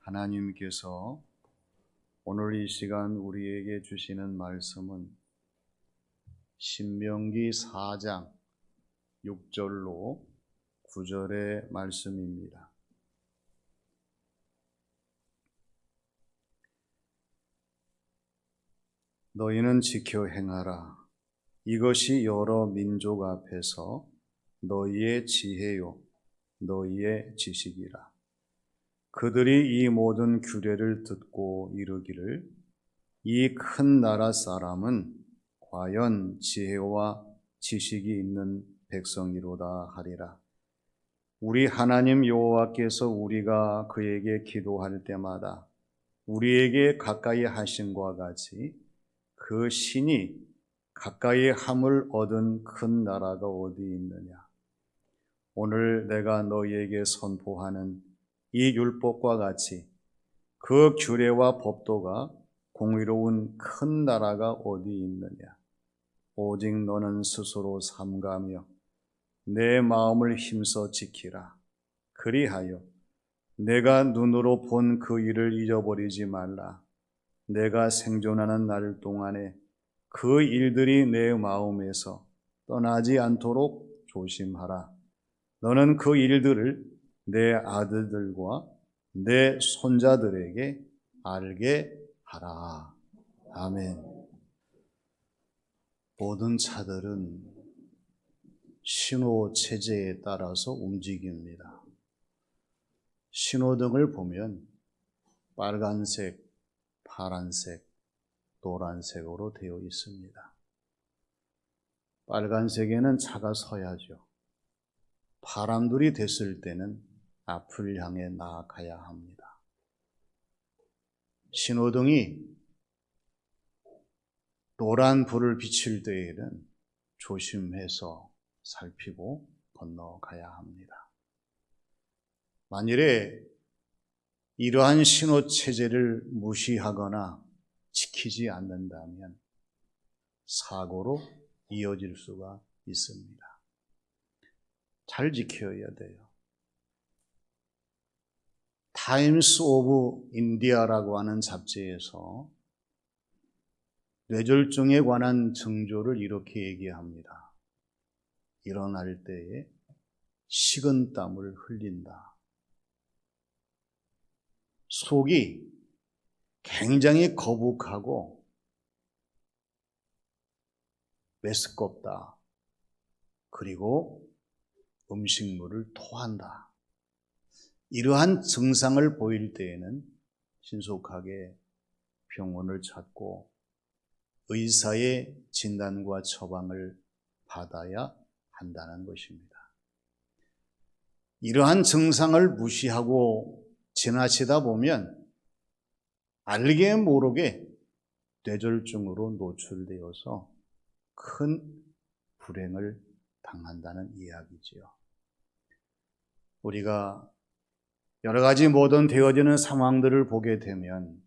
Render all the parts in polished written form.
하나님께서 오늘 이 시간 우리에게 주시는 말씀은 신명기 4장 6절로 9절의 말씀입니다. 너희는 지켜 행하라. 이것이 여러 민족 앞에서 너희의 지혜요 너희의 지식이라. 그들이 이 모든 규례를 듣고 이르기를 이 큰 나라 사람은 과연 지혜와 지식이 있는 백성이로다 하리라. 우리 하나님 여호와께서 우리가 그에게 기도할 때마다 우리에게 가까이 하심과 같이 그 신이 가까이 함을 얻은 큰 나라가 어디 있느냐. 오늘 내가 너희에게 선포하는 이 율법과 같이 그 규례와 법도가 공의로운 큰 나라가 어디 있느냐. 오직 너는 스스로 삼가며 내 마음을 힘써 지키라. 그리하여 내가 눈으로 본 그 일을 잊어버리지 말라. 내가 생존하는 날 동안에 그 일들이 내 마음에서 떠나지 않도록 조심하라. 너는 그 일들을 내 아들들과 내 손자들에게 알게 하라. 아멘. 모든 차들은 신호 체제에 따라서 움직입니다. 신호등을 보면 빨간색, 파란색, 노란색으로 되어 있습니다. 빨간색에는 차가 서야죠. 파란불이 됐을 때는 앞을 향해 나아가야 합니다. 신호등이 노란 불을 비칠 때에는 조심해서 살피고 건너가야 합니다. 만일에 이러한 신호 체제를 무시하거나 지키지 않는다면 사고로 이어질 수가 있습니다. 잘 지켜야 돼요. 타임스 오브 인디아라고 하는 잡지에서 뇌졸중에 관한 징조를 이렇게 얘기합니다. 일어날 때에 식은땀을 흘린다. 속이 굉장히 거북하고 메스껍다. 그리고 음식물을 토한다. 이러한 증상을 보일 때에는 신속하게 병원을 찾고 의사의 진단과 처방을 받아야 한다는 것입니다. 이러한 증상을 무시하고 지나치다 보면 알게 모르게 뇌졸중으로 노출되어서 큰 불행을 당한다는 이야기지요. 우리가 여러 가지 모든 되어지는 상황들을 보게 되면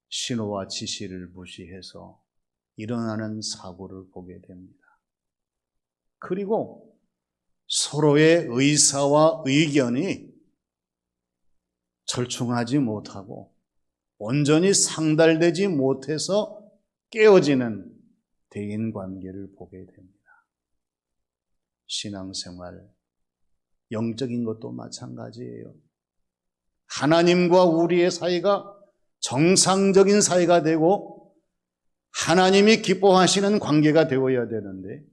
신호와 지시를 무시해서 일어나는 사고를 보게 됩니다. 그리고 서로의 의사와 의견이 절충하지 못하고 온전히 상달되지 못해서 깨어지는 대인관계를 보게 됩니다. 신앙생활, 영적인 것도 마찬가지예요. 하나님과 우리의 사이가 정상적인 사이가 되고 하나님이 기뻐하시는 관계가 되어야 되는데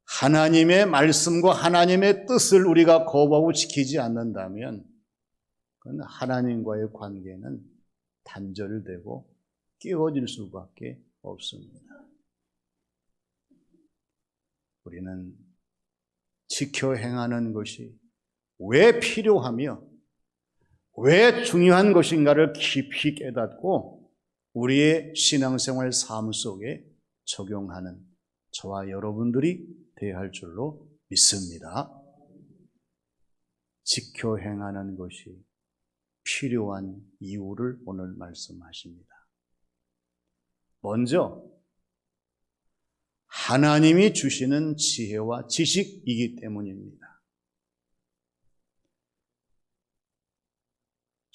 하나님의 말씀과 하나님의 뜻을 우리가 거부하고 지키지 않는다면 그건 하나님과의 관계는 단절되고 깨어질 수밖에 없습니다. 우리는 지켜 행하는 것이 왜 필요하며 왜 중요한 것인가를 깊이 깨닫고 우리의 신앙생활 삶 속에 적용하는 저와 여러분들이 되어야 할 줄로 믿습니다. 지켜 행하는 것이 필요한 이유를 오늘 말씀하십니다. 먼저 하나님이 주시는 지혜와 지식이기 때문입니다.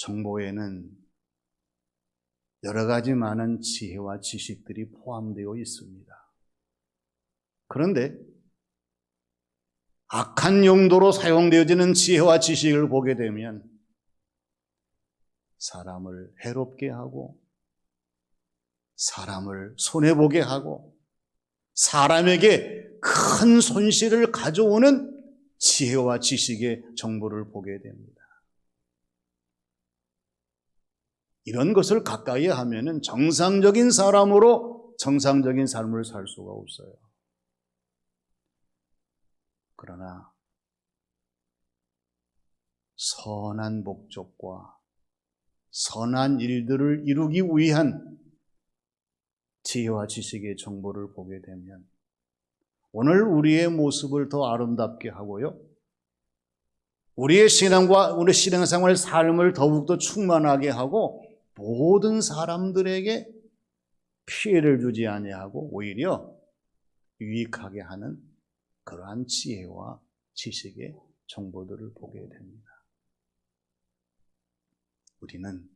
정보에는 여러 가지 많은 지혜와 지식들이 포함되어 있습니다. 그런데 악한 용도로 사용되어지는 지혜와 지식을 보게 되면 사람을 해롭게 하고 사람을 손해보게 하고 사람에게 큰 손실을 가져오는 지혜와 지식의 정보를 보게 됩니다. 이런 것을 가까이 하면은 정상적인 사람으로 정상적인 삶을 살 수가 없어요. 그러나 선한 목적과 선한 일들을 이루기 위한 지혜와 지식의 정보를 보게 되면 오늘 우리의 모습을 더 아름답게 하고요, 우리의 신앙과 우리 신앙생활 삶을 더욱더 충만하게 하고 모든 사람들에게 피해를 주지 아니하고 오히려 유익하게 하는 그러한 지혜와 지식의 정보들을 보게 됩니다. 우리는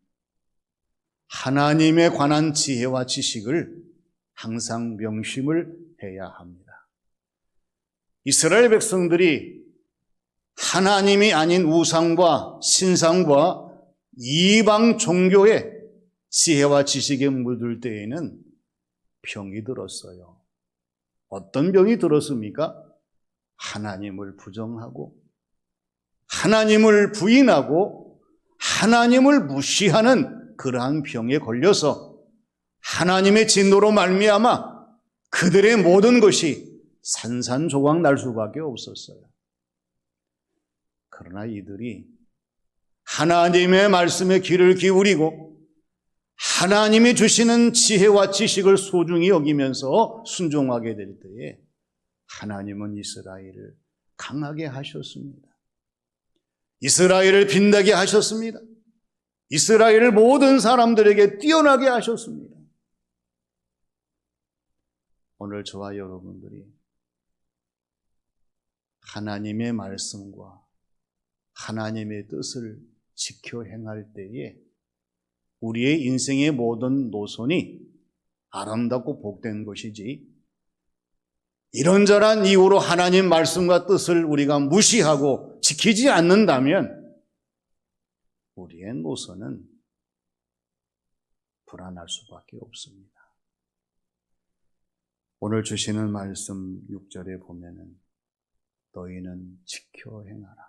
하나님에 관한 지혜와 지식을 항상 명심을 해야 합니다. 이스라엘 백성들이 하나님이 아닌 우상과 신상과 이방 종교의 지혜와 지식에 물들 때에는 병이 들었어요. 어떤 병이 들었습니까? 하나님을 부정하고 하나님을 부인하고 하나님을 무시하는 그러한 병에 걸려서 하나님의 진노로 말미암아 그들의 모든 것이 산산조각 날 수밖에 없었어요. 그러나 이들이 하나님의 말씀에 귀를 기울이고 하나님이 주시는 지혜와 지식을 소중히 여기면서 순종하게 될 때에 하나님은 이스라엘을 강하게 하셨습니다. 이스라엘을 빛나게 하셨습니다. 이스라엘을 모든 사람들에게 뛰어나게 하셨습니다. 오늘 저와 여러분들이 하나님의 말씀과 하나님의 뜻을 지켜 행할 때에 우리의 인생의 모든 노선이 아름답고 복된 것이지, 이런저런 이유로 하나님 말씀과 뜻을 우리가 무시하고 지키지 않는다면 우리의 노선은 불안할 수밖에 없습니다. 오늘 주시는 말씀 6절에 보면은 너희는 지켜 행하라.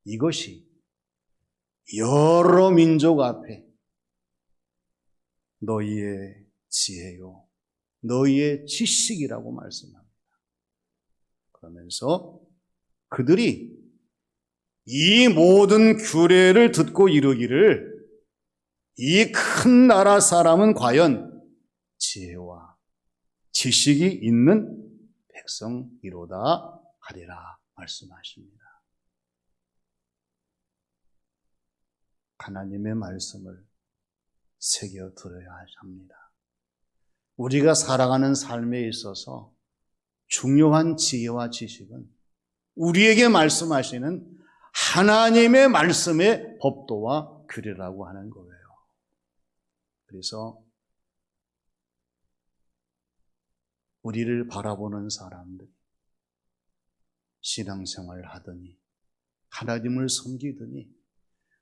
이것이 여러 민족 앞에 너희의 지혜요, 너희의 지식이라고 말씀합니다. 그러면서 그들이 이 모든 규례를 듣고 이루기를 이 큰 나라 사람은 과연 지혜와 지식이 있는 백성이로다 하리라 말씀하십니다. 하나님의 말씀을 새겨 들어야 합니다. 우리가 살아가는 삶에 있어서 중요한 지혜와 지식은 우리에게 말씀하시는 하나님의 말씀의 법도와 규례라고 하는 거예요. 그래서 우리를 바라보는 사람들, 신앙생활을 하더니 하나님을 섬기더니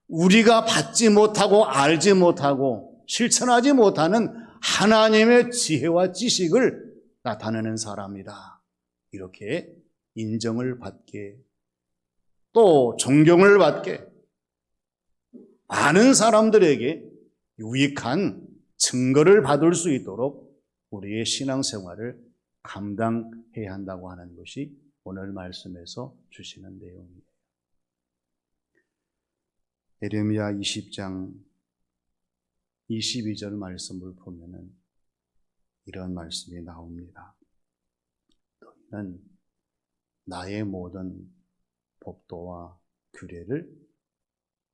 우리가 받지 못하고 알지 못하고 실천하지 못하는 하나님의 지혜와 지식을 나타내는 사람이다, 이렇게 인정을 받게, 또 존경을 받게, 많은 사람들에게 유익한 증거를 받을 수 있도록 우리의 신앙생활을 감당해야 한다고 하는 것이 오늘 말씀에서 주시는 내용입니다. 예레미야 20장 22절 말씀을 보면은 이런 말씀이 나옵니다. 너희는 나의 모든 법도와 규례를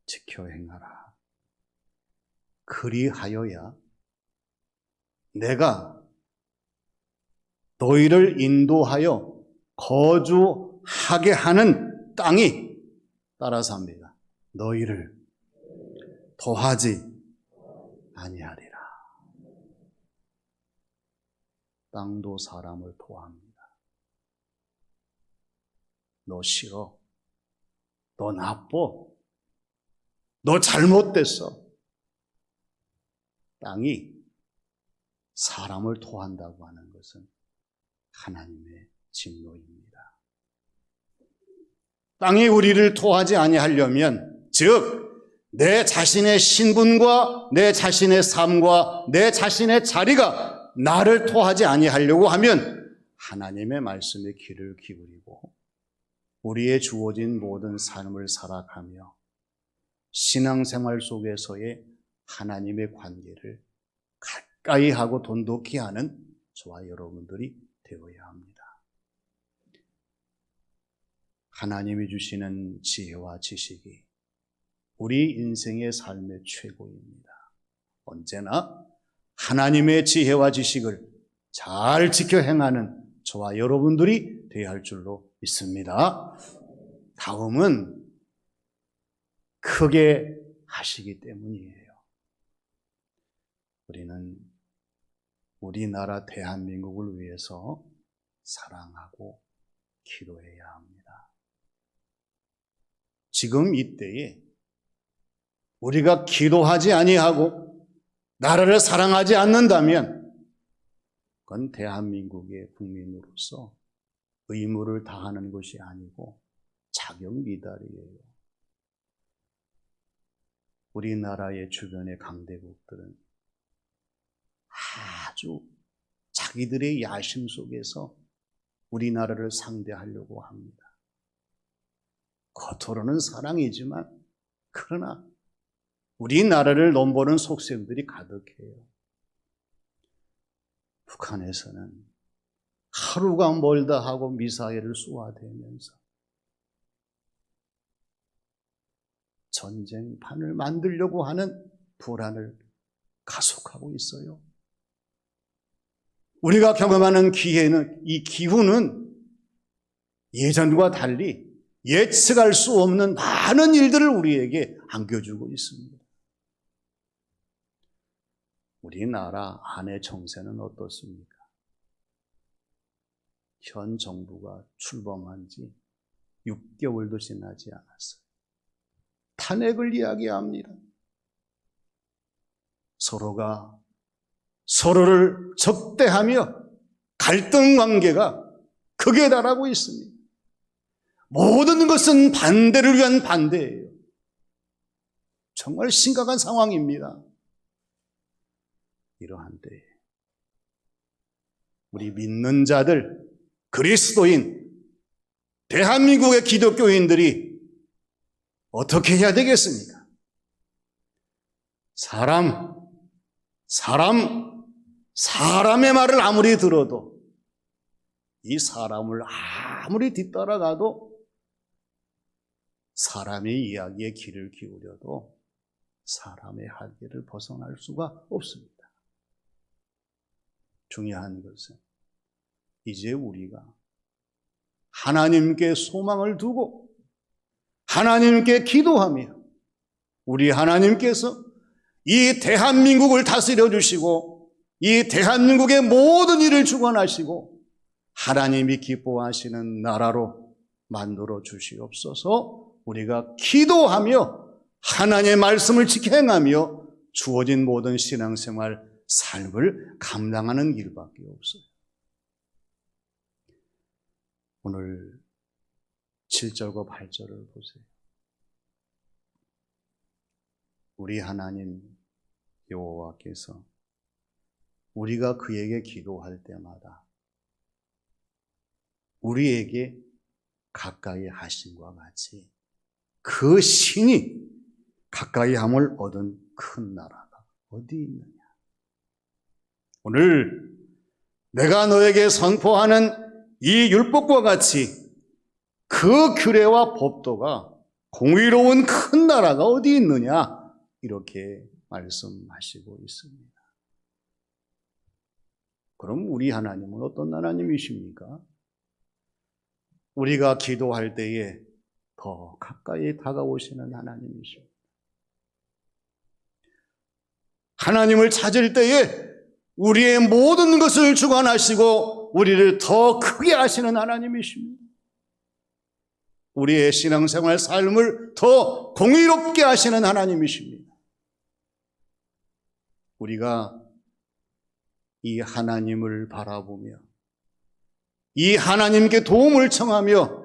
지켜 행하라. 그리하여야 내가 너희를 인도하여 거주하게 하는 땅이, 따라서 합니다, 너희를 토하지 아니하리라. 땅도 사람을 토합니다. 너 싫어. 너 나빠. 너 잘못됐어. 땅이 사람을 토한다고 하는 것은 하나님의 진노입니다. 땅이 우리를 토하지 아니하려면, 즉 내 자신의 신분과 내 자신의 삶과 내 자신의 자리가 나를 토하지 아니하려고 하면 하나님의 말씀에 귀를 기울이고 우리의 주어진 모든 삶을 살아가며 신앙생활 속에서의 하나님의 관계를 가까이 하고 돈독히 하는 저와 여러분들이 되어야 합니다. 하나님이 주시는 지혜와 지식이 우리 인생의 삶의 최고입니다. 언제나 하나님의 지혜와 지식을 잘 지켜 행하는 저와 여러분들이 되어야 할 줄로 믿습니다. 다음은 크게 하시기 때문이에요. 우리는 우리나라 대한민국을 위해서 사랑하고 기도해야 합니다. 지금 이때에 우리가 기도하지 아니하고 나라를 사랑하지 않는다면 그건 대한민국의 국민으로서 의무를 다하는 것이 아니고 자격 미달이에요. 우리나라의 주변의 강대국들은 아주 자기들의 야심 속에서 우리나라를 상대하려고 합니다. 겉으로는 사랑이지만 그러나 우리나라를 넘보는 속셈들이 가득해요. 북한에서는 하루가 멀다 하고 미사일을 쏘아대면서 전쟁판을 만들려고 하는 불안을 가속하고 있어요. 우리가 경험하는 이 기후는 예전과 달리 예측할 수 없는 많은 일들을 우리에게 안겨주고 있습니다. 우리나라 안의 정세는 어떻습니까? 현 정부가 출범한 지 6개월도 지나지 않았어요. 탄핵을 이야기합니다. 서로가 서로를 적대하며 갈등 관계가 극에 달하고 있습니다. 모든 것은 반대를 위한 반대예요. 정말 심각한 상황입니다. 이러한 때에 우리 믿는 자들, 그리스도인, 대한민국의 기독교인들이 어떻게 해야 되겠습니까? 사람의 말을 아무리 들어도, 이 사람을 아무리 뒤따라가도, 사람의 이야기에 귀를 기울여도 사람의 한계를 벗어날 수가 없습니다. 중요한 것은 이제 우리가 하나님께 소망을 두고 하나님께 기도하며 우리 하나님께서 이 대한민국을 다스려 주시고 이 대한민국의 모든 일을 주관하시고 하나님이 기뻐하시는 나라로 만들어 주시옵소서. 우리가 기도하며 하나님의 말씀을 지켜 행하며 주어진 모든 신앙생활 삶을 감당하는 길밖에 없어요. 오늘 7절과 8절을 보세요. 우리 하나님 여호와께서 우리가 그에게 기도할 때마다 우리에게 가까이 하심과 같이 그 신이 가까이 함을 얻은 큰 나라가 어디 있느냐. 오늘 내가 너에게 선포하는 이 율법과 같이 그 규례와 법도가 공의로운 큰 나라가 어디 있느냐, 이렇게 말씀하시고 있습니다. 그럼 우리 하나님은 어떤 하나님이십니까? 우리가 기도할 때에 더 가까이 다가오시는 하나님이십니다. 하나님을 찾을 때에 우리의 모든 것을 주관하시고 우리를 더 크게 하시는 하나님이십니다. 우리의 신앙생활 삶을 더 공의롭게 하시는 하나님이십니다. 우리가 이 하나님을 바라보며 이 하나님께 도움을 청하며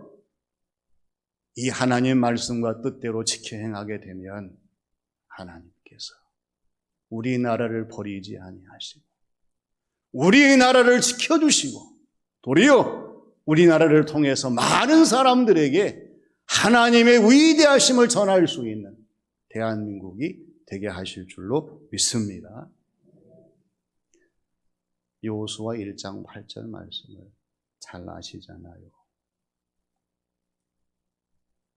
이 하나님 말씀과 뜻대로 지켜 행하게 되면 하나님께서 우리나라를 버리지 아니하시고 우리나라를 지켜주시고 도리어 우리나라를 통해서 많은 사람들에게 하나님의 위대하심을 전할 수 있는 대한민국이 되게 하실 줄로 믿습니다. 여호수아 1장 8절 말씀을 잘 아시잖아요.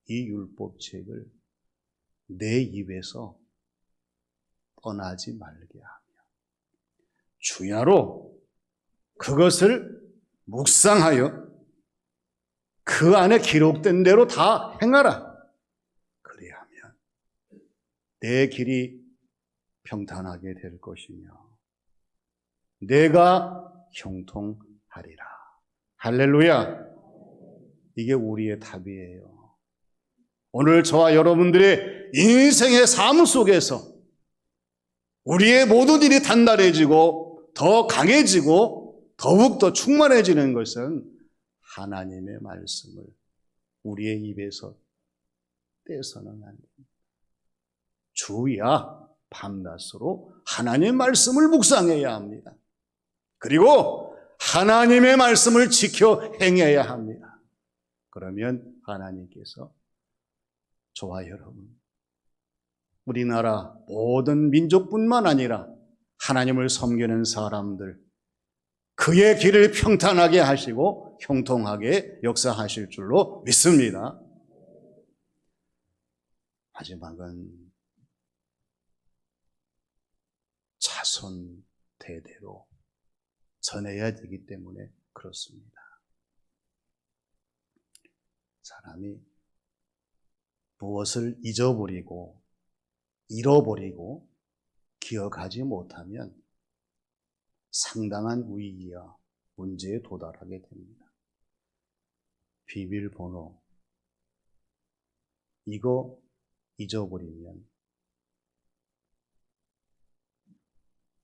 이 율법책을 내 입에서 떠나지 말게 하며 주야로 그것을 묵상하여 그 안에 기록된 대로 다 행하라. 그리하면 내 길이 평탄하게 될 것이며 내가 형통하리라. 할렐루야. 이게 우리의 답이에요. 오늘 저와 여러분들의 인생의 삶 속에서 우리의 모든 일이 단단해지고 더 강해지고 더욱더 충만해지는 것은 하나님의 말씀을 우리의 입에서 떼서는 안 됩니다. 주야 밤낮으로 하나님의 말씀을 묵상해야 합니다. 그리고 하나님의 말씀을 지켜 행해야 합니다. 그러면 하나님께서 저와 여러분, 우리나라 모든 민족뿐만 아니라 하나님을 섬기는 사람들, 그의 길을 평탄하게 하시고 형통하게 역사하실 줄로 믿습니다. 마지막은 자손 대대로 전해야 되기 때문에 그렇습니다. 사람이 무엇을 잊어버리고 잃어버리고 기억하지 못하면 상당한 위기와 문제에 도달하게 됩니다. 비밀번호 이거 잊어버리면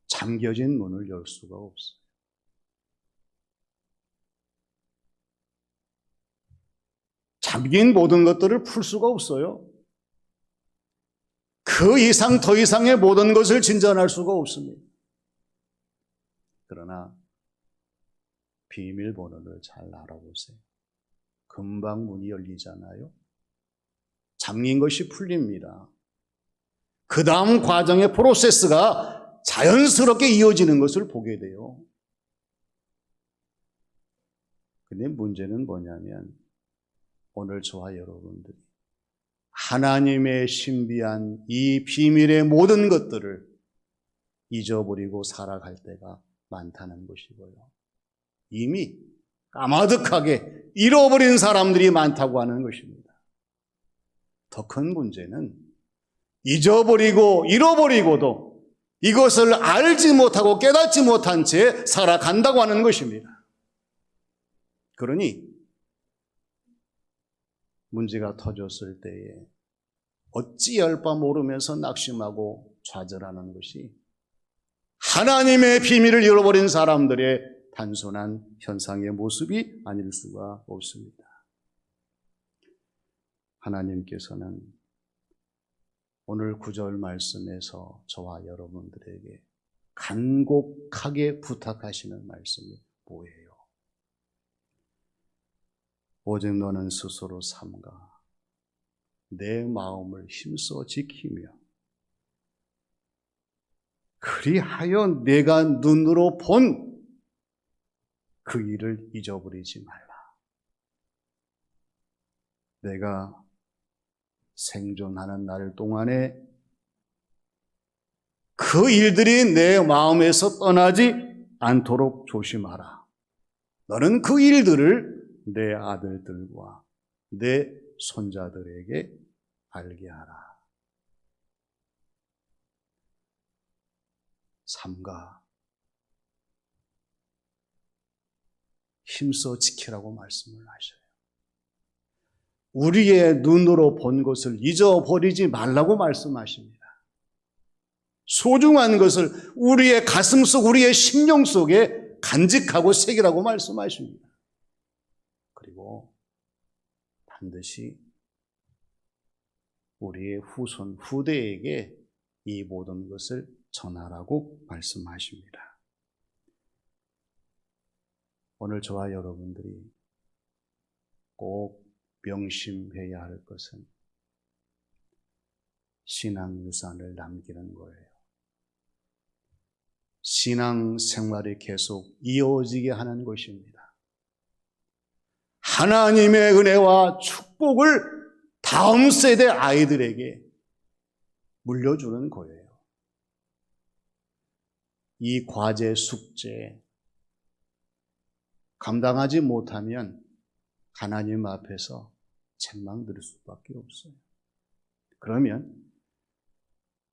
잠겨진 문을 열 수가 없어요. 잠긴 모든 것들을 풀 수가 없어요. 그 이상 더 이상의 모든 것을 진전할 수가 없습니다. 그러나 비밀번호를 잘 알아보세요. 금방 문이 열리잖아요. 잠긴 것이 풀립니다. 그 다음 과정의 프로세스가 자연스럽게 이어지는 것을 보게 돼요. 근데 문제는 뭐냐면 오늘 저와 여러분들이 하나님의 신비한 이 비밀의 모든 것들을 잊어버리고 살아갈 때가 많다는 것이고요. 이미 까마득하게 잃어버린 사람들이 많다고 하는 것입니다. 더 큰 문제는 잊어버리고 잃어버리고도 이것을 알지 못하고 깨닫지 못한 채 살아간다고 하는 것입니다. 그러니 문제가 터졌을 때에 어찌할 바 모르면서 낙심하고 좌절하는 것이 하나님의 비밀을 잃어버린 사람들의 단순한 현상의 모습이 아닐 수가 없습니다. 하나님께서는 오늘 9절 말씀에서 저와 여러분들에게 간곡하게 부탁하시는 말씀이 뭐예요? 오직 너는 스스로 삼가 내 마음을 힘써 지키며 그리하여 내가 눈으로 본 그 일을 잊어버리지 말라. 내가 생존하는 날 동안에 그 일들이 내 마음에서 떠나지 않도록 조심하라. 너는 그 일들을 내 아들들과 내 손자들에게 알게 하라. 삼가 힘써 지키라고 말씀을 하셔요. 우리의 눈으로 본 것을 잊어버리지 말라고 말씀하십니다. 소중한 것을 우리의 가슴 속, 우리의 심령 속에 간직하고 새기라고 말씀하십니다. 그리고 반드시 우리의 후손, 후대에게 이 모든 것을 전하라고 말씀하십니다. 오늘 저와 여러분들이 꼭 명심해야 할 것은 신앙유산을 남기는 거예요. 신앙생활이 계속 이어지게 하는 것입니다. 하나님의 은혜와 축복을 다음 세대 아이들에게 물려주는 거예요. 이 과제, 숙제 감당하지 못하면 하나님 앞에서 책망 들을 수밖에 없어요. 그러면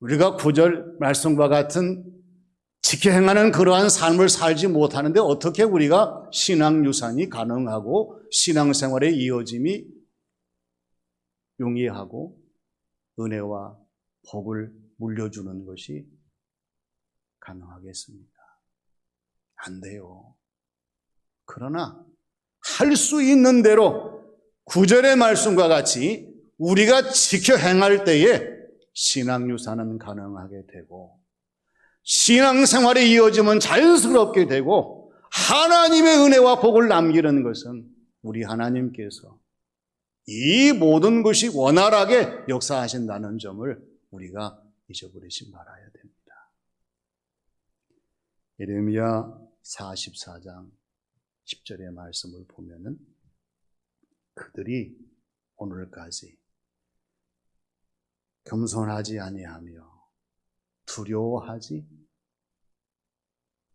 우리가 구절 말씀과 같은 지켜 행하는 그러한 삶을 살지 못하는데 어떻게 우리가 신앙유산이 가능하고 신앙생활의 이어짐이 용이하고 은혜와 복을 물려주는 것이 가능하겠습니까? 안 돼요. 그러나 할 수 있는 대로 구절의 말씀과 같이 우리가 지켜 행할 때에 신앙유산은 가능하게 되고 신앙생활의 이어짐은 자연스럽게 되고 하나님의 은혜와 복을 남기는 것은 우리 하나님께서 이 모든 것이 원활하게 역사하신다는 점을 우리가 잊어버리지 말아야 됩니다. 예레미야 44장 10절의 말씀을 보면은 그들이 오늘까지 겸손하지 아니하며 두려워하지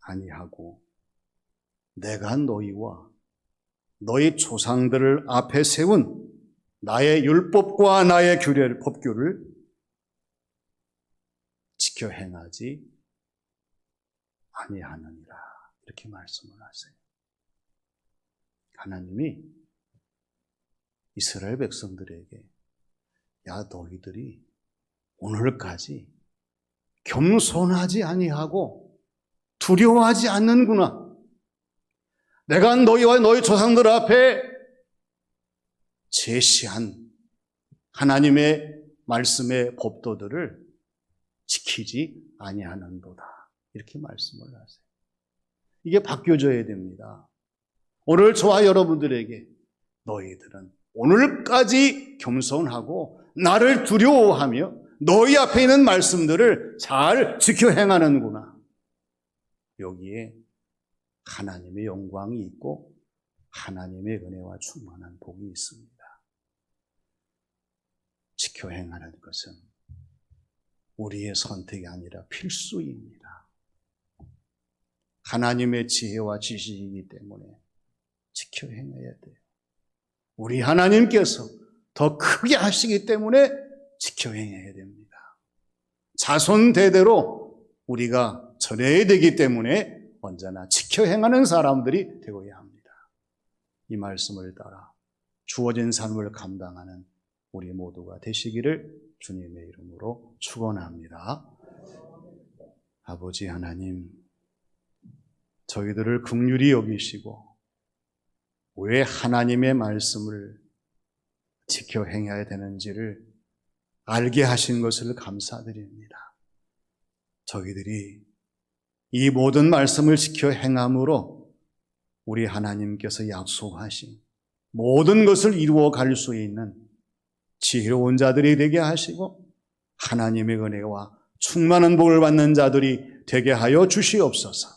아니하고 내가 너희와 너희 조상들을 앞에 세운 나의 율법과 나의 법규를 지켜 행하지 아니하느니라 이렇게 말씀을 하세요. 하나님이 이스라엘 백성들에게 야 너희들이 오늘까지 겸손하지 아니하고 두려워하지 않는구나. 내가 너희와 너희 조상들 앞에 제시한 하나님의 말씀의 법도들을 지키지 아니하는도다. 이렇게 말씀을 하세요. 이게 바뀌어져야 됩니다. 오늘 저와 여러분들에게 너희들은 오늘까지 겸손하고 나를 두려워하며 너희 앞에 있는 말씀들을 잘 지켜 행하는구나. 여기에 하나님의 영광이 있고 하나님의 은혜와 충만한 복이 있습니다. 지켜 행하는 것은 우리의 선택이 아니라 필수입니다. 하나님의 지혜와 지식이기 때문에 지켜 행해야 돼요. 우리 하나님께서 더 크게 하시기 때문에 지켜 행해야 됩니다. 자손 대대로 우리가 전해야 되기 때문에 언제나 지켜 행하는 사람들이 되어야 합니다. 이 말씀을 따라 주어진 삶을 감당하는 우리 모두가 되시기를 주님의 이름으로 축원합니다. 아버지 하나님, 저희들을 긍휼히 여기시고 왜 하나님의 말씀을 지켜 행해야 되는지를 알게 하신 것을 감사드립니다. 저희들이 이 모든 말씀을 지켜 행함으로 우리 하나님께서 약속하신 모든 것을 이루어 갈 수 있는 지혜로운 자들이 되게 하시고 하나님의 은혜와 충만한 복을 받는 자들이 되게 하여 주시옵소서.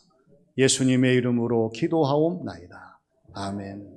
예수님의 이름으로 기도하옵나이다. 아멘.